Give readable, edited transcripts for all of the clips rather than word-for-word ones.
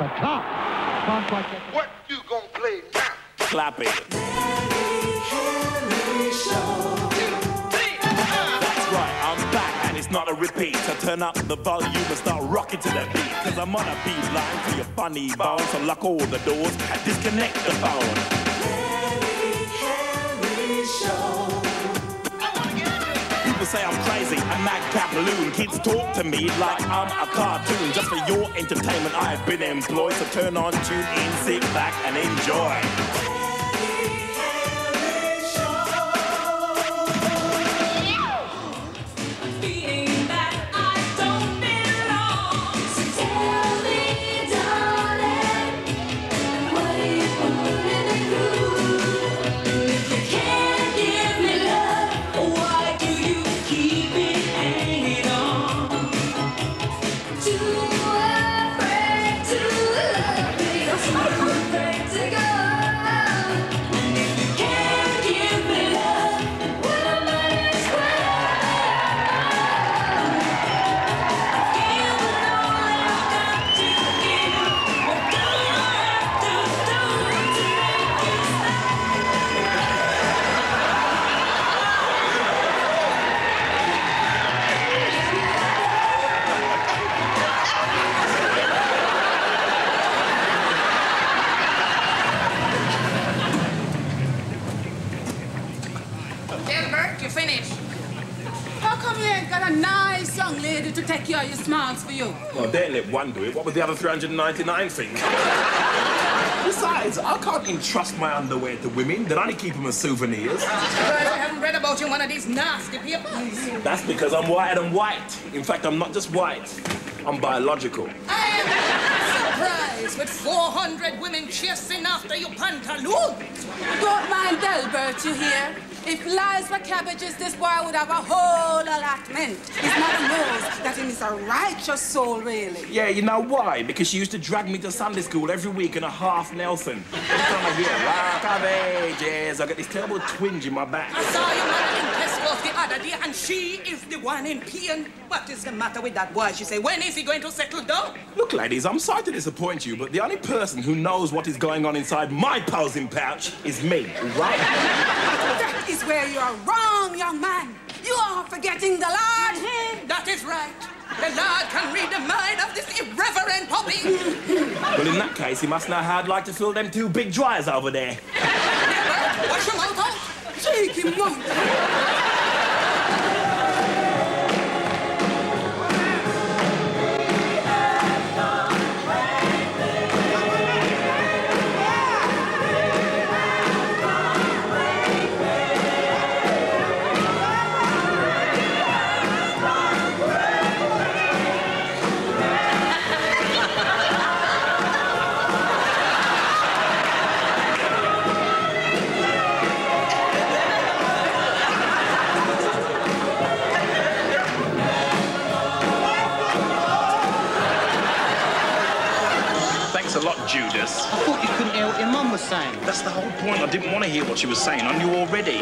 a top. What you gonna play now? Clap it. That's right, I'm back and it's not a repeat. So turn up the volume and start rocking to the beat. Cause I'm on a beat line for your funny bones. So lock all the doors and disconnect the phone. People say I'm crazy, a madcap loon. Kids talk to me like I'm a cartoon. Just for your entertainment I've been employed. So turn on, tune in, sit back and enjoy. To take care of your smarts for you. Well, don't let one do it. What would the other 399 think? Besides, I can't entrust my underwear to women. They'd only keep them as souvenirs. I haven't read about you in one of these nasty papers. That's because I'm whiter than white. In fact, I'm not just white. I'm biological. I am surprised with 400 women chasing after your pantaloon. Don't mind Delbert, you hear? If lies were cabbages, this boy would have a whole allotment. His mother knows that he is a righteous soul, really. Yeah, you know why? Because she used to drag me to Sunday school every week in a half Nelson. Every time I hear cabbages, I get this terrible twinge in my back. I saw your mother in Tesco's the other day, and she is the one in pain. What is the matter with that boy? She said, when is he going to settle down? Look, ladies, I'm sorry to disappoint you, but the only person who knows what is going on inside my posing pouch is me, right? That is where you are wrong, young man. You are forgetting the Lord. That is right. The Lord can read the mind of this irreverent puppy. Well, in that case, he must know how I'd like to fill them two big dryers over there. Never. Wash your mouth out. Cheeky monkey. Judas. I thought you couldn't hear what your mum was saying. That's the whole point. I didn't want to hear what she was saying. I knew already.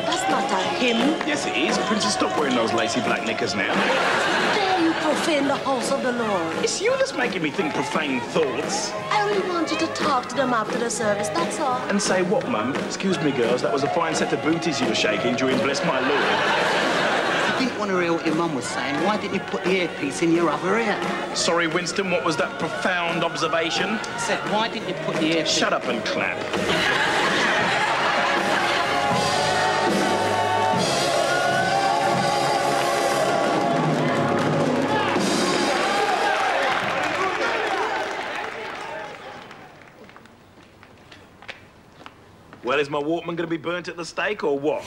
That's not a hymn. Yes, it is. Princess, stop wearing those lacy black knickers now. Dare you profane the house of the Lord? It's you that's making me think profane thoughts. I only want you to talk to them after the service, that's all. And say what, Mum? Excuse me, girls, that was a fine set of booties you were shaking during Bless My Lord. You didn't want to hear what your mum was saying. Why didn't you put the earpiece in your other ear? Sorry, Winston, what was that profound observation? I said, why didn't you put the earpiece... Shut up and clap. Well, is my Walkman going to be burnt at the stake or what?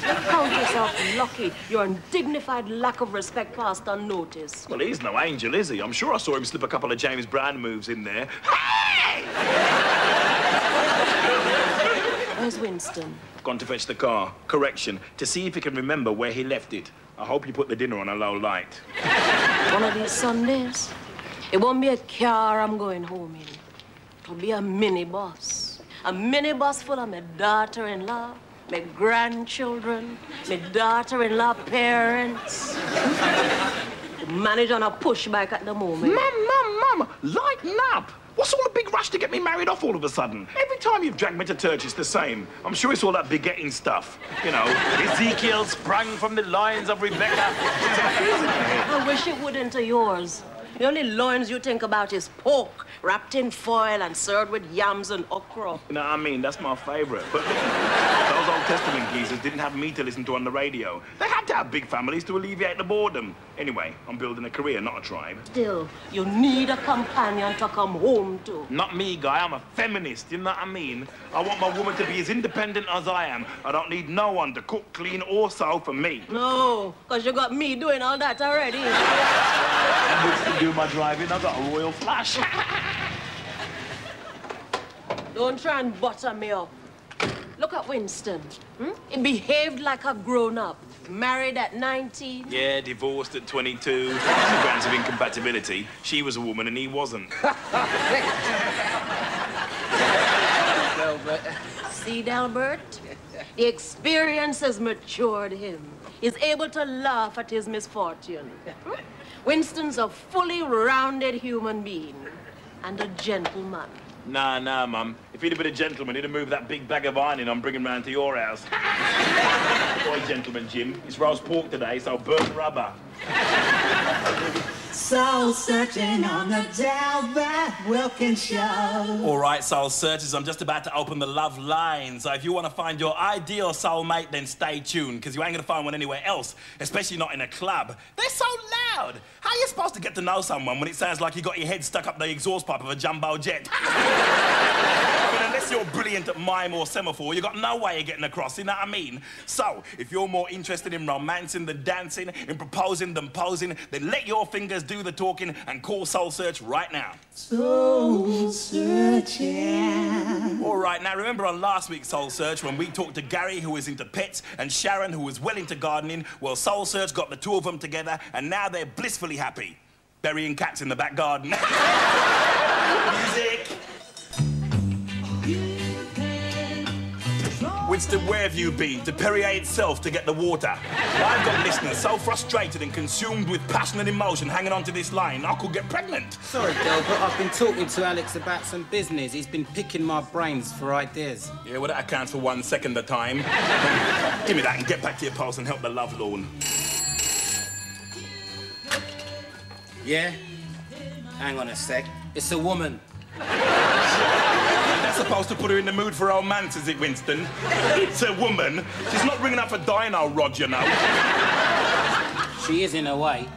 Count yourself lucky. Your undignified lack of respect passed unnoticed. Well, he's no angel, is he? I'm sure I saw him slip a couple of James Brown moves in there. Hey! Where's Winston? Gone to fetch the car. Correction, to see if he can remember where he left it. I hope you put the dinner on a low light. One of these Sundays, it won't be a car I'm going home in. It'll be a minibus. A minibus full of my daughter-in-law, my grandchildren, my daughter-in-law parents. Manage on a push bike at the moment. Mum, lighten up. What's all the big rush to get me married off all of a sudden? Every time you've dragged me to church, it's the same. I'm sure it's all that begetting stuff. You know, Ezekiel sprang from the loins of Rebecca. I wish it wouldn't to yours. The only loins you think about is pork, wrapped in foil and served with yams and okra. You know what I mean? That's my favourite. But those Old Testament geezers didn't have me to listen to on the radio. They had to have big families to alleviate the boredom. Anyway, I'm building a career, not a tribe. Still, you need a companion to come home to. Not me, guy. I'm a feminist, you know what I mean? I want my woman to be as independent as I am. I don't need no one to cook, clean, or sew for me. No, because you got me doing all that already. And which to do my driving, I've got a royal flash. Don't try and butter me up. Look at Winston. He behaved like a grown-up. Married at 19. Yeah, divorced at 22. Grounds of incompatibility. She was a woman and he wasn't. See, Delbert? The experience has matured him. He's able to laugh at his misfortune. Winston's a fully rounded human being and a gentleman. Nah, Mum. If he'd have been a gentleman, he'd have moved that big bag of ironing I'm bringing round to your house. Boy, gentleman, Jim. It's roast pork today, so burn rubber. Soul searching on the Delbert Wilkins Show. All right, soul searchers, I'm just about to open the love line. So if you want to find your ideal soulmate, then stay tuned, because you ain't going to find one anywhere else, especially not in a club. They're so loud. How are you supposed to get to know someone when it sounds like you got your head stuck up the exhaust pipe of a jumbo jet? I mean, unless you're brilliant at mime or semaphore, you got no way of getting across, you know what I mean? So, if you're more interested in romancing than dancing, in proposing than posing, then let your fingers do the talking and call Soul Search right now. Soul searching. All right, now remember on last week's Soul Search when we talked to Gary, who was into pets, and Sharon, who was well into gardening? Well, Soul Search got the two of them together, and now they're blissfully happy. Burying cats in the back garden. Music. Winston, where have you been? To Perrier itself to get the water. I've got listeners so frustrated and consumed with passion and emotion hanging on to this line, I could get pregnant. Sorry, Delbert, I've been talking to Alex about some business. He's been picking my brains for ideas. Yeah, well, that accounts for 1 second at a time. Give me that and get back to your post and help the love lawn. Yeah? Hang on a sec. It's a woman. That's supposed to put her in the mood for romance, is it, Winston? It's a woman. She's not ringing up for dino rod, you know. She is in a way.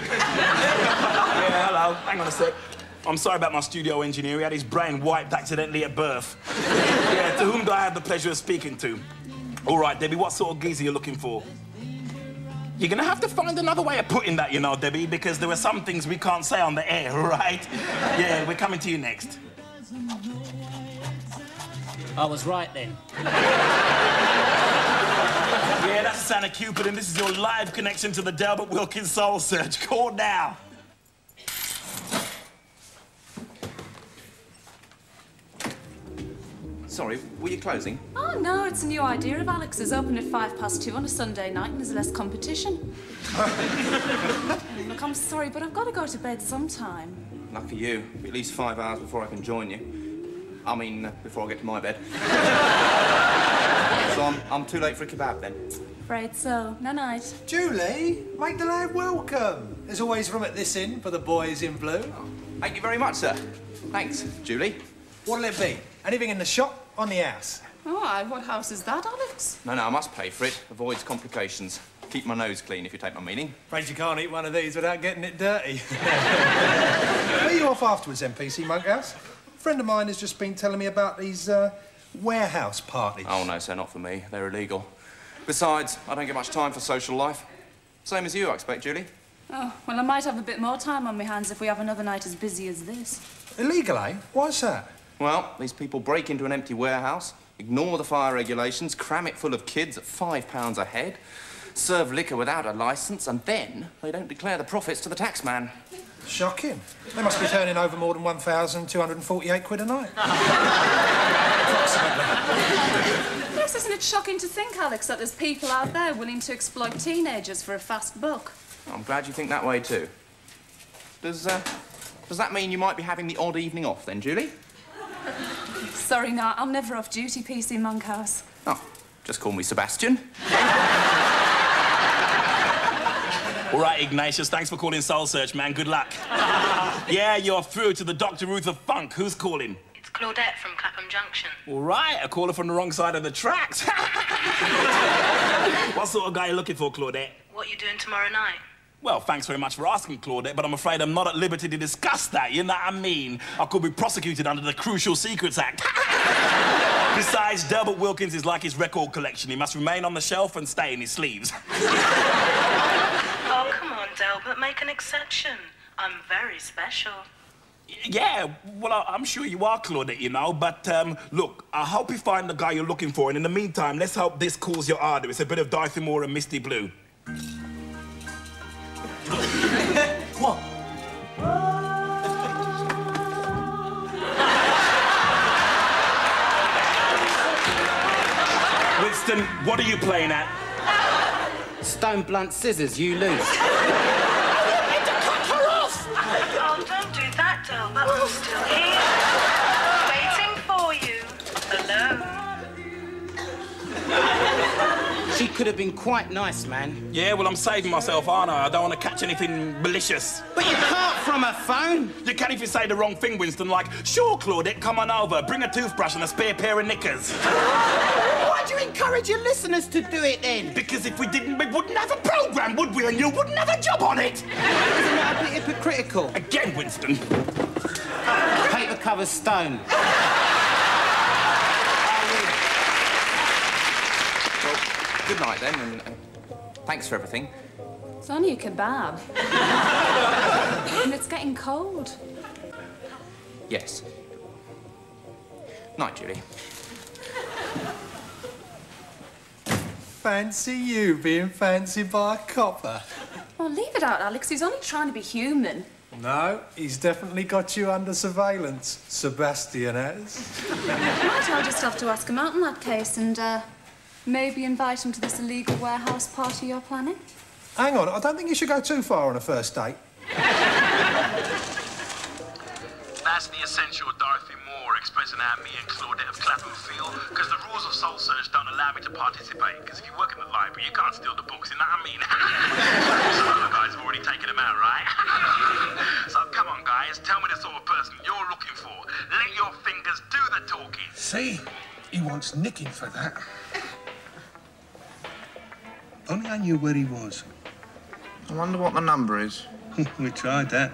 Yeah, hello. Hang on a sec. I'm sorry about my studio engineer. He had his brain wiped accidentally at birth. Yeah, to whom do I have the pleasure of speaking to? All right, Debbie, what sort of geezer are you looking for? You're gonna have to find another way of putting that, you know, Debbie, because there are some things we can't say on the air, all right? Yeah, we're coming to you next. I was right then. Yeah, that's the sound of Cupid, and this is your live connection to the Delbert Wilkins Soul Search. Call now. Sorry, were you closing? Oh, no, it's a new idea of Alex's. Open at 2:05 on a Sunday night and there's less competition. Look, I'm sorry, but I've got to go to bed sometime. Lucky you. At least 5 hours before I can join you. I mean, before I get to my bed. So I'm too late for a kebab then. Afraid so. Night-night. Julie, make the lad welcome. There's always room at this inn for the boys in blue. Oh, thank you very much, sir. Thanks, Julie. What'll it be? Anything in the shop, on the house? Oh, what house is that, Alex? No, I must pay for it. Avoids complications. Keep my nose clean, if you take my meaning. Afraid you can't eat one of these without getting it dirty. Where are you off afterwards, NPC Monkhouse? A friend of mine has just been telling me about these warehouse parties. Oh, no, sir, not for me. They're illegal. Besides, I don't get much time for social life. Same as you, I expect, Julie. Oh, well, I might have a bit more time on my hands if we have another night as busy as this. Illegal, eh? Why's that? Well, these people break into an empty warehouse, ignore the fire regulations, cram it full of kids at £5 a head, serve liquor without a licence, and then they don't declare the profits to the taxman. Shocking. They must be turning over more than 1,248 quid a night. Approximately. Yes, isn't it shocking to think, Alex, that there's people out there willing to exploit teenagers for a fast buck? I'm glad you think that way too. Does that mean you might be having the odd evening off then, Julie? Sorry, no, I'm never off duty, PC Monkhouse. Oh, just call me Sebastian. All right, Ignatius, thanks for calling Soul Search, man. Good luck. Yeah, you're through to the Dr. Ruth of Funk. Who's calling? It's Claudette from Clapham Junction. All right, a caller from the wrong side of the tracks. What sort of guy are you looking for, Claudette? What are you doing tomorrow night? Well, thanks very much for asking, Claudette, but I'm afraid I'm not at liberty to discuss that, you know what I mean? I could be prosecuted under the Crucial Secrets Act. Besides, Delbert Wilkins is like his record collection. He must remain on the shelf and stay in his sleeves. Oh, come on, Delbert, make an exception. I'm very special. Yeah, well, I'm sure you are, Claudette, you know, but, look, I hope you find the guy you're looking for, and in the meantime, let's hope this cools your ardour. It's a bit of Dorothy Moore and Misty Blue. What? Winston, what are you playing at? Stone blunt scissors, you lose. Oh, don't do that, Delbert. I'm still here. Waiting for you. Hello. She could have been quite nice, man. Yeah, well, I'm saving myself, aren't I? I don't want to catch anything malicious. But you can't from a phone. You can if you say the wrong thing, Winston, like, sure, Claudette, come on over, bring a toothbrush and a spare pair of knickers. Why do you encourage your listeners to do it, then? Because if we didn't, we wouldn't have a programme, would we? And you wouldn't have a job on it. Isn't that a bit hypocritical? Again, Winston. Paper covers stone. Well, good night then, and thanks for everything. It's only a kebab. And it's getting cold. Yes. Night, Julie. Fancy you being fancied by a copper. Well, leave it out, Alex. He's only trying to be human. No, he's definitely got you under surveillance, Sebastian has. Might I just have to ask him out in that case and, maybe invite him to this illegal warehouse party you're planning? Hang on, I don't think you should go too far on a first date. That's the essential Dorothy Moore expressing how me and Claudette of Clapham feel, because the rules of Soul Search don't allow me to participate, because if you work in the library, you can't steal the books, you know what I mean? Some other guys have already taken them out, right? So come on, guys, tell me the sort of person you're looking for. Let your fingers do the talking. See? He wants nicking for that. Only I knew where he was. I wonder what the number is. We tried that.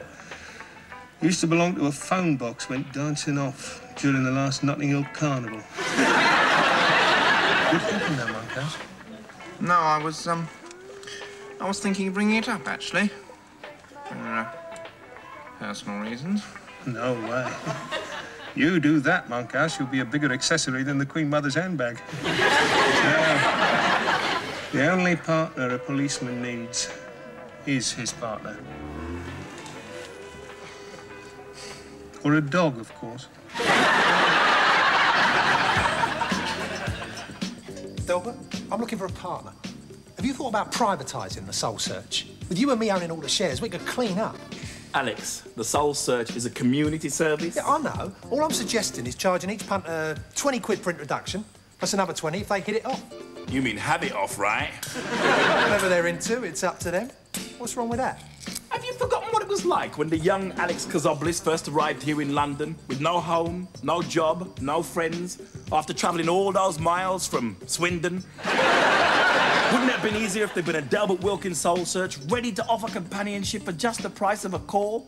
He used to belong to a phone box, went dancing off during the last Notting Hill Carnival. Good thinking, that, Monkhouse. No, I was thinking of bringing it up, actually. For personal reasons. No way. You do that, Monkhouse, you'll be a bigger accessory than the Queen Mother's handbag. The only partner a policeman needs is his partner. Or a dog, of course. Delbert, I'm looking for a partner. Have you thought about privatising the Soul Search? With you and me owning all the shares, we could clean up. Alex, the Soul Search is a community service. Yeah, I know. All I'm suggesting is charging each punter 20 quid for introduction, plus another 20 if they hit it off. You mean have it off, right? Whatever they're into, it's up to them. What's wrong with that? Have you forgotten what it was like when the young Alex Kazoblis first arrived here in London with no home, no job, no friends, after travelling all those miles from Swindon? Wouldn't it have been easier if there'd been a Delbert Wilkins Soul Search ready to offer companionship for just the price of a call?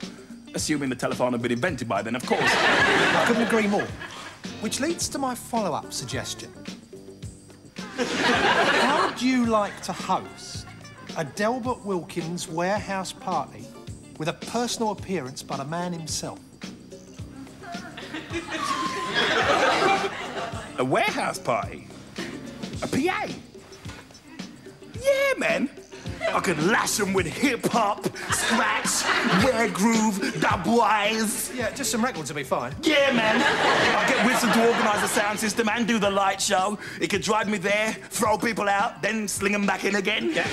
Assuming the telephone had been invented by then, of course. I couldn't agree more. Which leads to my follow-up suggestion. How would you like to host a Delbert Wilkins warehouse party with a personal appearance by the man himself? A warehouse party? A PA? Yeah, man. I could lash them with hip-hop, scratch, rare groove, dubwise. Yeah, just some records will be fine. Yeah, man. I'll get Winston to organise the sound system and do the light show. He could drive me there, throw people out, then sling them back in again. Yeah.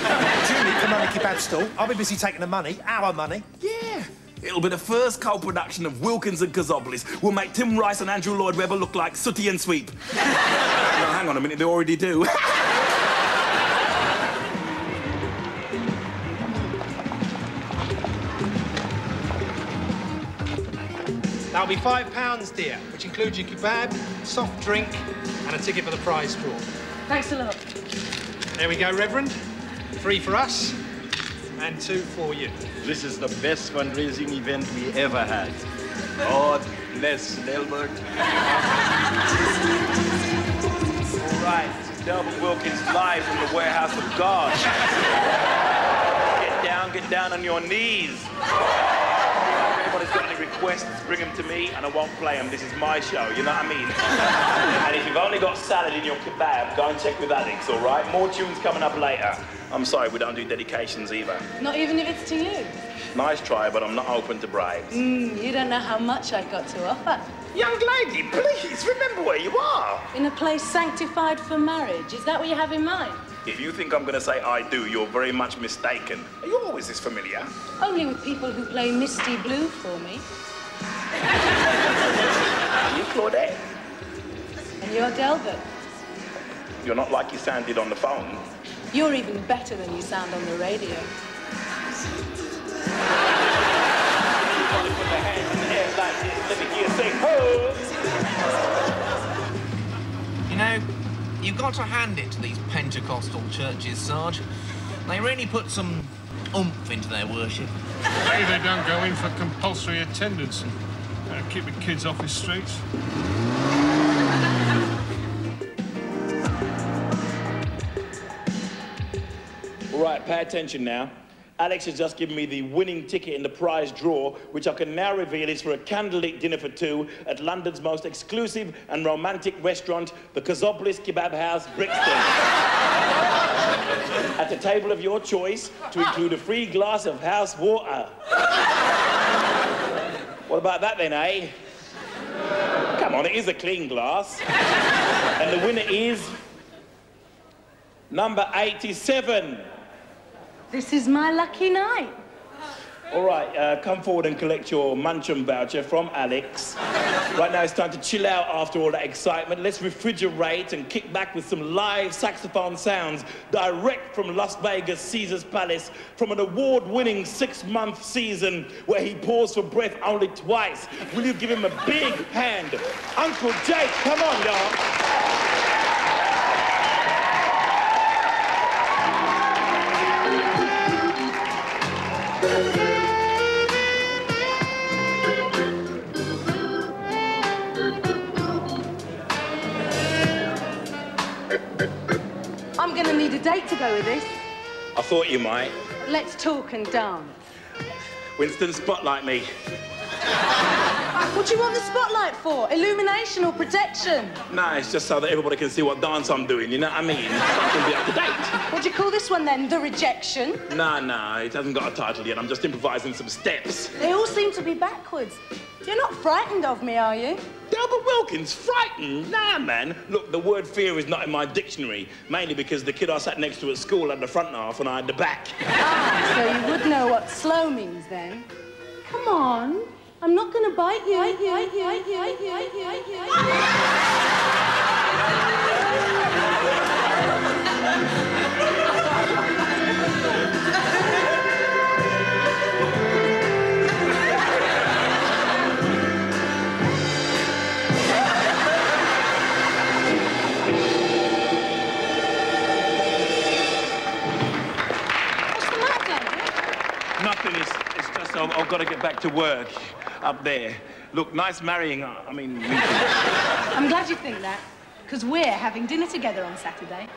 Jimmy can run the kebab stall. I'll be busy taking the money, our money. Yeah. It'll be the first co-production of Wilkins and Kazoblis. We'll make Tim Rice and Andrew Lloyd Webber look like Sooty and Sweep. No, hang on a minute, they already do. That'll be £5, dear, which includes your kebab, soft drink, and a ticket for the prize draw. Thanks a lot. There we go, Reverend. 3 for us, and 2 for you. This is the best fundraising event we ever had. God bless Delbert. All right, this is Delbert Wilkins live from the Warehouse of God. Get down on your knees. If anybody's got any requests, bring them to me and I won't play them. This is my show, you know what I mean? And if you've only got salad in your kebab, go and check with Alex, all right? More tunes coming up later. I'm sorry, we don't do dedications either. Not even if it's to you? Nice try, but I'm not open to bribes. You don't know how much I've got to offer. Young lady, please, remember where you are. In a place sanctified for marriage. Is that what you have in mind? If you think I'm going to say I do, you're very much mistaken. Are you always this familiar? Only with people who play Misty Blue for me. Are you Claudette? And you're Delbert. You're not like you sounded on the phone. You're even better than you sound on the radio. Put the hands in the air like this. Let me hear you say, ho! You know, you've got to hand it to these Pentecostal churches, Sarge. They really put some oomph into their worship. Maybe they don't go in for compulsory attendance and keep the kids off the streets. All right, pay attention now. Alex has just given me the winning ticket in the prize draw, which I can now reveal is for a candlelit dinner for 2 at London's most exclusive and romantic restaurant, the Kazoblis Kebab House, Brixton. At the table of your choice, to include a free glass of house water. What about that then, eh? Come on, it is a clean glass. And the winner is number 87. This is my lucky night. All right, come forward and collect your Munchum voucher from Alex. Right now it's time to chill out after all that excitement. Let's refrigerate and kick back with some live saxophone sounds direct from Las Vegas Caesar's Palace from an award-winning 6-month season where he paused for breath only twice. Will you give him a big hand? Uncle Jake, come on, y'all. I'm gonna need a date to go with this. I thought you might. Let's talk and dance. Winston, spotlight me. What do you want the spotlight for? Illumination or protection? Nah, it's just so that everybody can see what dance I'm doing, you know what I mean? So I can be up to date. What do you call this one then? The rejection? Nah, it hasn't got a title yet. I'm just improvising some steps. They all seem to be backwards. You're not frightened of me, are you? Delbert Wilkins, frightened? Nah, man. Look, the word fear is not in my dictionary, mainly because the kid I sat next to at school had the front half and I had the back. Ah, so you would know what slow means then. Come on. I'm not going to bite you. Nothing, it's just I've got to get back to work up there. Look, nice marrying, I mean... I'm glad you think that, because we're having dinner together on Saturday.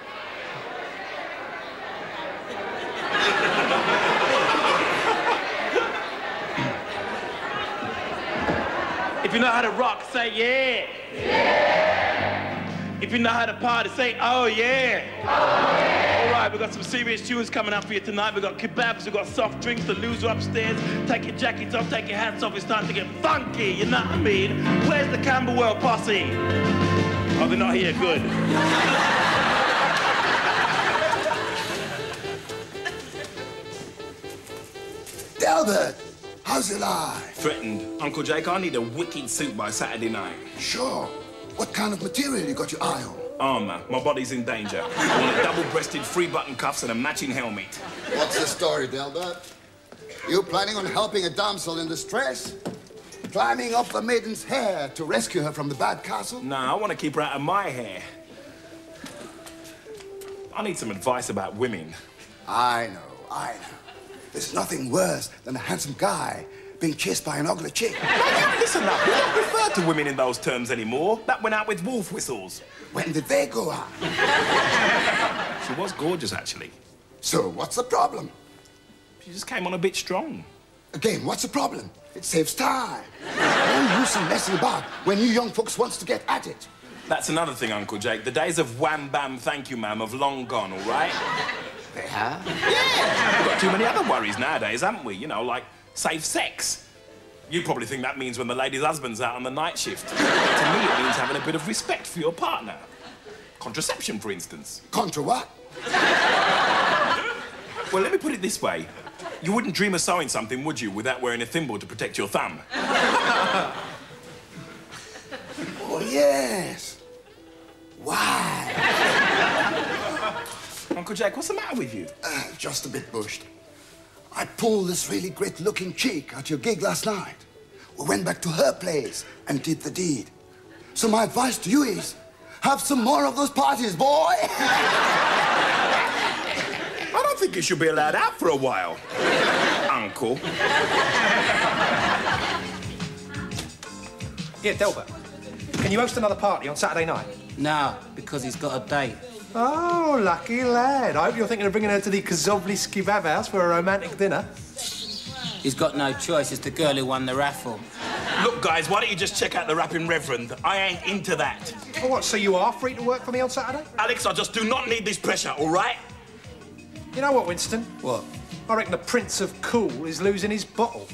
If you know how to rock, say yeah. Yeah. If you know how to party, say oh yeah. Oh yeah. All right, we've got some serious tunes coming up for you tonight. We've got kebabs, we've got soft drinks, the loser upstairs. Take your jackets off, take your hats off. It's time to get funky, you know what I mean? Where's the Camberwell posse? Oh, they're not here, good. Delbert, how's your life? Threatened. Uncle Jake, I need a wicked suit by Saturday night. Sure. What kind of material you got your eye on? Armour. My body's in danger. I want a double-breasted, three-button cuffs and a matching helmet. What's the story, Delbert? You planning on helping a damsel in distress? Climbing up the maiden's hair to rescue her from the bad castle? No, I want to keep her out of my hair. I need some advice about women. I know. There's nothing worse than a handsome guy being chased by an ugly chick. Listen up, we don't refer to women in those terms anymore. That went out with wolf whistles. When did they go out? She was gorgeous, actually. So, what's the problem? She just came on a bit strong. Again, what's the problem? It saves time. No use in messing about when you young folks wants to get at it. That's another thing, Uncle Jake. The days of wham, bam, thank you, ma'am, have long gone, all right? They have? Yeah! We've got too many other worries nowadays, haven't we? You know, like safe sex. You probably think that means when the lady's husband's out on the night shift. To me, it means having a bit of respect for your partner. Contraception, for instance. Contra what? Well, let me put it this way. You wouldn't dream of sewing something, would you, without wearing a thimble to protect your thumb? Oh, yes. Why? Uncle Jack, what's the matter with you? Just a bit bushed. I pulled this really great-looking chick at your gig last night. We went back to her place and did the deed. So my advice to you is, have some more of those parties, boy! I don't think you should be allowed out for a while, Uncle. Yeah, Delbert, can you host another party on Saturday night? No, because he's got a date. Oh, lucky lad. I hope you're thinking of bringing her to the Kazovli Kebab House for a romantic dinner. He's got no choice. It's the girl who won the raffle. Look, guys, why don't you just check out the Rapping Reverend? I ain't into that. Oh, what, so you are free to work for me on Saturday? Alex, I just do not need this pressure, all right? You know what, Winston? What? I reckon the Prince of Cool is losing his bottle.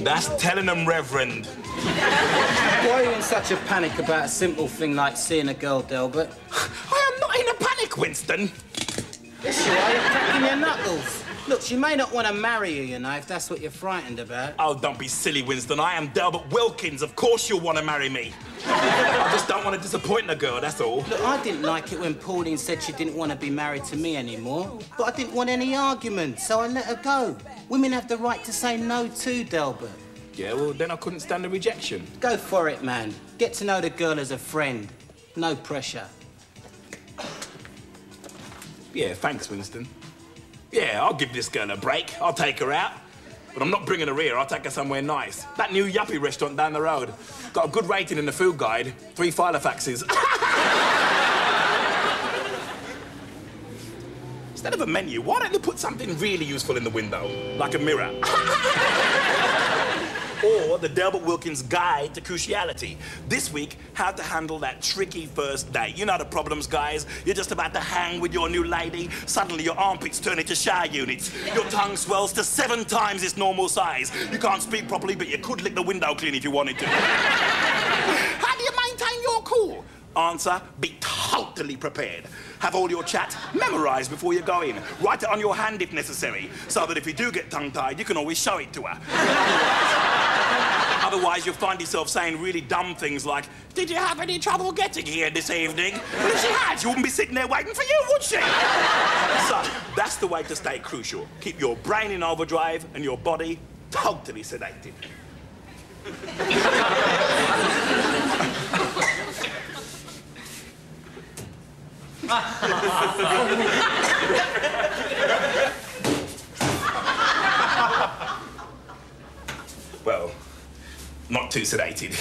That's telling them, Reverend. Why are you in such a panic about a simple thing like seeing a girl, Delbert? I am not in a panic, Winston. Yes, you are. You're cracking your knuckles. Look, she may not want to marry you, you know, if that's what you're frightened about. Oh, don't be silly, Winston. I am Delbert Wilkins. Of course you'll want to marry me. I just don't want to disappoint a girl, that's all. Look, I didn't like it when Pauline said she didn't want to be married to me anymore. But I didn't want any arguments, so I let her go. Women have the right to say no too, Delbert. Yeah, well, then I couldn't stand the rejection. Go for it, man. Get to know the girl as a friend. No pressure. Yeah, thanks, Winston. Yeah, I'll give this girl a break. I'll take her out. But I'm not bringing her here. I'll take her somewhere nice. That new yuppie restaurant down the road. Got a good rating in the food guide. 3 filofaxes. Instead of a menu, why don't they put something really useful in the window? Like a mirror. Or the Delbert Wilkins Guide to Cruciality. This week, how to handle that tricky first date. You know the problems, guys. You're just about to hang with your new lady. Suddenly, your armpits turn into shower units. Your tongue swells to 7 times its normal size. You can't speak properly, but you could lick the window clean if you wanted to. How do you maintain your cool? Answer, be totally prepared. Have all your chat memorised before you go in. Write it on your hand if necessary, so that if you do get tongue-tied, you can always show it to her. Otherwise, you'll find yourself saying really dumb things like, did you have any trouble getting here this evening? Well, if she had, she wouldn't be sitting there waiting for you, would she? So, that's the way to stay crucial. Keep your brain in overdrive and your body totally sedated. Well, not too sedated.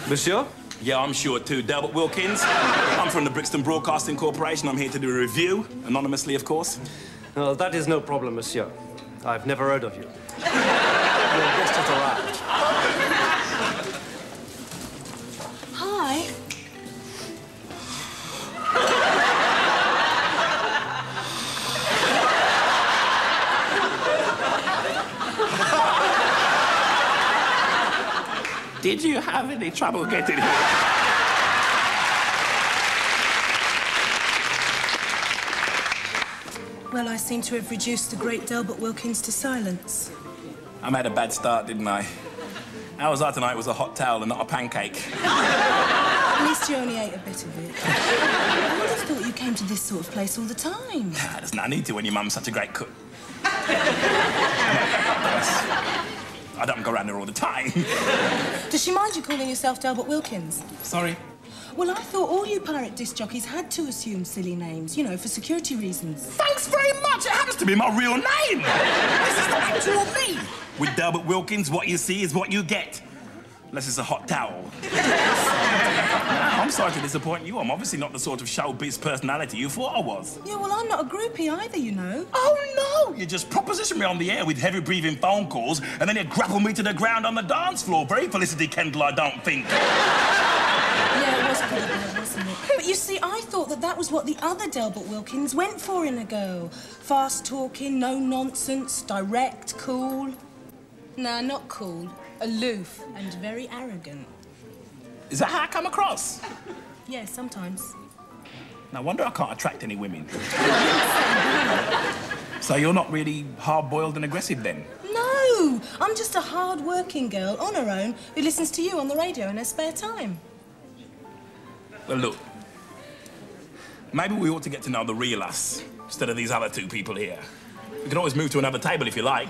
Monsieur? Yeah, I'm sure too. Delbert Wilkins. I'm from the Brixton Broadcasting Corporation. I'm here to do a review, anonymously, of course. No, that is no problem, monsieur. I've never heard of you. Your guest has arrived. Hi. Did you have any trouble getting here? Well, I seem to have reduced the great Delbert Wilkins to silence. I made a bad start, didn't I? How was I tonight? It was a hot towel and not a pancake. At least you only ate a bit of it. I would have thought you came to this sort of place all the time. There's no need to when your mum's such a great cook. I don't go around there all the time. Does she mind you calling yourself Delbert Wilkins? Sorry? Well, I thought all you pirate disc jockeys had to assume silly names, you know, for security reasons. Thanks very much. It happens to be my real name. This is the actual me. With Delbert Wilkins, what you see is what you get. Unless it's a hot towel. No, I'm sorry to disappoint you. I'm obviously not the sort of showbiz personality you thought I was. Yeah, well, I'm not a groupie either, you know. Oh, no! You just proposition me on the air with heavy-breathing phone calls, and then you grapple me to the ground on the dance floor. Very Felicity Kendall, I don't think. Yeah, it was pretty bad, wasn't it? But you see, I thought that was what the other Delbert Wilkins went for in a girl. Fast-talking, no-nonsense, direct, cool. Nah, not cool. Aloof and very arrogant. Is that how I come across? Yeah, sometimes. No wonder I can't attract any women. So you're not really hard-boiled and aggressive, then? No! I'm just a hard-working girl on her own who listens to you on the radio in her spare time. Well, look. Maybe we ought to get to know the real us instead of these other two people here. We can always move to another table if you like.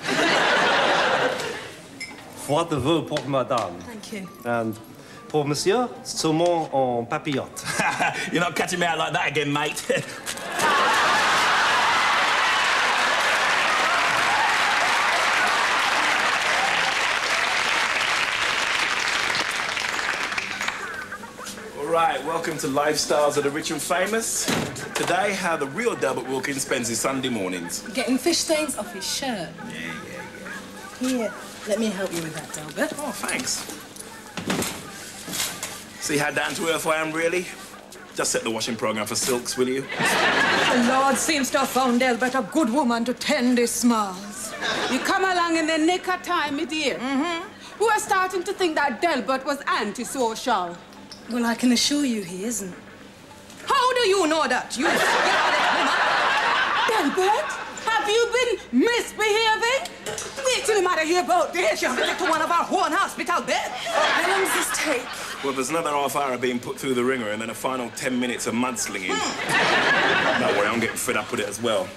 Froid de veau pour madame. Thank you. And pour monsieur, saumon en papillote. You're not catching me out like that again, mate. All right, welcome to Lifestyles of the Rich and Famous. Today, how the real Delbert Wilkins spends his Sunday mornings. Getting fish stains off his shirt. Yeah. Here, let me help you with that, Delbert. Oh, thanks. See how down to earth I am, really? Just set the washing program for silks, will you? The Lord seems to have found Delbert a good woman to tend his smiles. You come along in the nick of time, my dear. We were starting to think that Delbert was antisocial. Well, I can assure you he isn't. How do you know that, you scarlet woman? Delbert, have you been misbehaving? Wait till the matter here about this. You have to take to one of our own hospital beds. How long does this take? Well, there's another half hour of being put through the ringer and then a final 10 minutes of mudslinging. Don't worry, I'm getting fed up with it as well.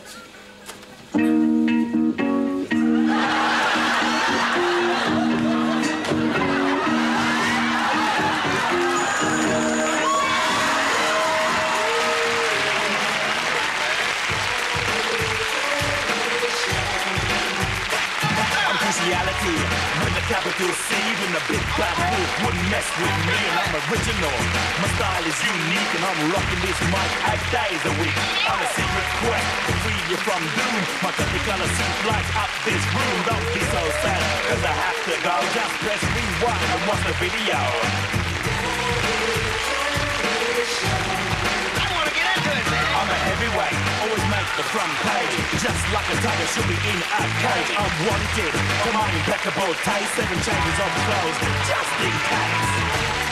Reality, with the capital C, when the big black wolf wouldn't mess with me, and I'm original. My style is unique, and I'm rocking this mic 8 days a week. On a secret quest to free you from doom. My technicolor suit lights up this room. Don't be so sad, cause I have to go. Just press rewind and watch the video. I'm a heavyweight, always make the front page. Just like a tiger should be in a cage. I'm wanted for my impeccable taste. 7 changes of clothes, just in case.